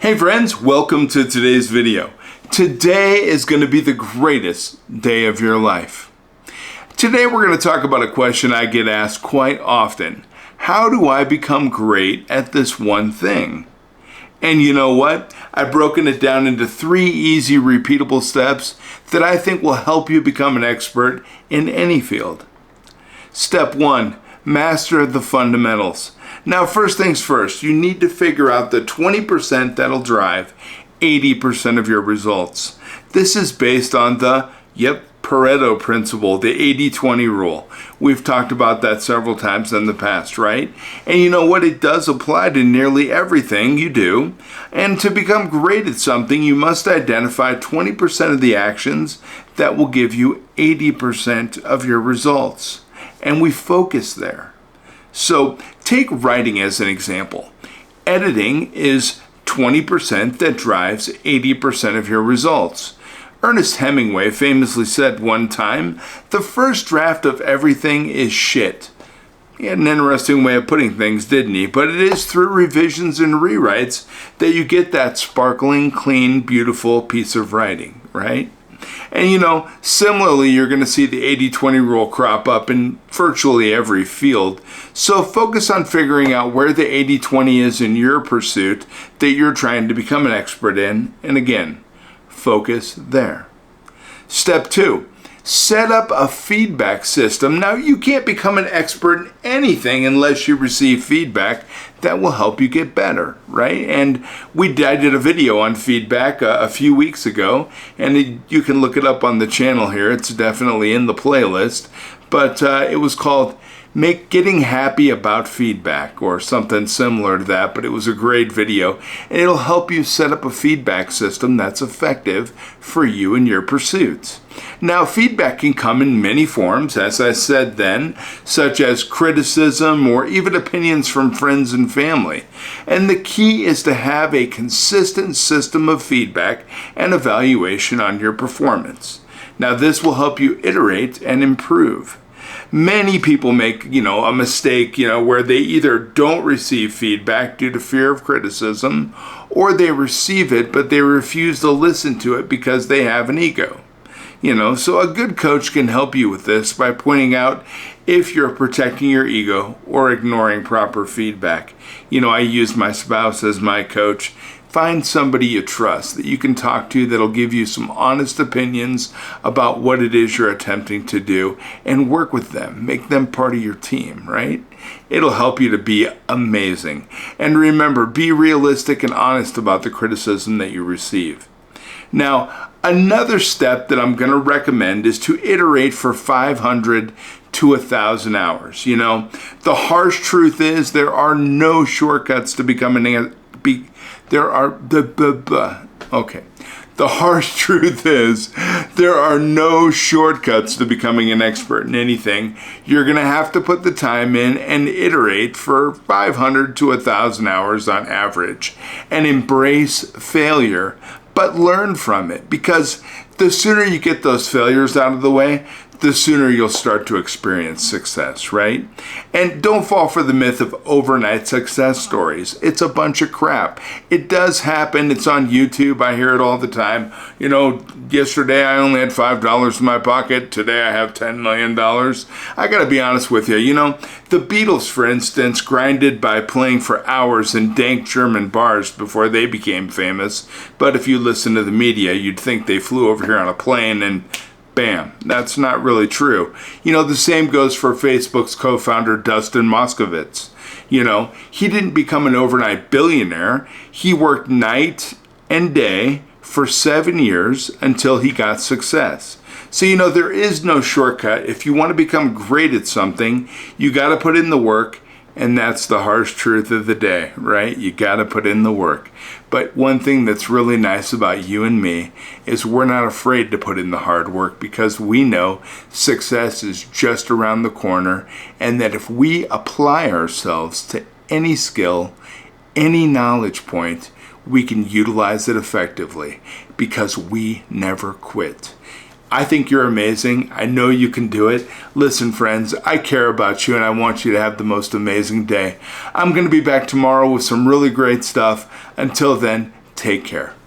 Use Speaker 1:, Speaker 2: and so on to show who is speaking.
Speaker 1: Hey friends, welcome to today's video. Today is going to be the greatest day of your life. Today we're going to talk about a question I get asked quite often. How do I become great at this one thing? And you know what? I've broken it down into 3 easy repeatable steps that I think will help you become an expert in any field. Step 1, master the fundamentals. Now, first things first, you need to figure out the 20% that'll drive 80% of your results. This is based on the, Pareto principle, the 80-20 rule. We've talked about that several times in the past, right? And you know what? It does apply to nearly everything you do. And to become great at something, you must identify 20% of the actions that will give you 80% of your results. And we focus there. So take writing as an example. Editing is 20% that drives 80% of your results. Ernest Hemingway famously said one time, "The first draft of everything is shit." He had an interesting way of putting things, didn't he? But it is through revisions and rewrites that you get that sparkling, clean, beautiful piece of writing, right? And similarly, you're going to see the 80-20 rule crop up in virtually every field. So focus on figuring out where the 80-20 is in your pursuit that you're trying to become an expert in. And again, focus there. Step 2, set up a feedback system. Now, you can't become an expert in anything unless you receive feedback that will help you get better, right? And I did a video on feedback a few weeks ago, and you can look it up on the channel here. It's definitely in the playlist, but it was called Getting Happy About Feedback or something similar to that, but it was a great video, and it'll help you set up a feedback system that's effective for you and your pursuits. Now, feedback can come in many forms, as I said then, such as criticism or even opinions from friends and family. And the key is to have a consistent system of feedback and evaluation on your performance. Now, this will help you iterate and improve. Many people make, a mistake, where they either don't receive feedback due to fear of criticism, or they receive it, but they refuse to listen to it because they have an ego. So a good coach can help you with this by pointing out if you're protecting your ego or ignoring proper feedback. I use my spouse as my coach. Find somebody you trust that you can talk to that'll give you some honest opinions about what it is you're attempting to do, and work with them. Make them part of your team, right? It'll help you to be amazing. And remember, be realistic and honest about the criticism that you receive. Now, another step that I'm going to recommend is to iterate for 500 to 1,000 hours. The harsh truth is there are no shortcuts to becoming The harsh truth is there are no shortcuts to becoming an expert in anything. You're going to have to put the time in and iterate for 500 to 1,000 hours on average, and embrace failure, but learn from it, because the sooner you get those failures out of the way, the sooner you'll start to experience success, right? And don't fall for the myth of overnight success stories. It's a bunch of crap. It does happen. It's on YouTube. I hear it all the time. Yesterday I only had $5 in my pocket. Today I have $10 million. I gotta be honest with you. The Beatles, for instance, grinded by playing for hours in dank German bars before they became famous. But if you listen to the media, you'd think they flew over here on a plane and bam, that's not really true. The same goes for Facebook's co-founder, Dustin Moskovitz. He didn't become an overnight billionaire. He worked night and day for 7 years until he got success. So, there is no shortcut. If you want to become great at something, you got to put in the work. And that's the harsh truth of the day, right? You got to put in the work. But one thing that's really nice about you and me is we're not afraid to put in the hard work, because we know success is just around the corner, and that if we apply ourselves to any skill, any knowledge point, we can utilize it effectively, because we never quit. I think you're amazing. I know you can do it. Listen, friends, I care about you and I want you to have the most amazing day. I'm going to be back tomorrow with some really great stuff. Until then, Take care.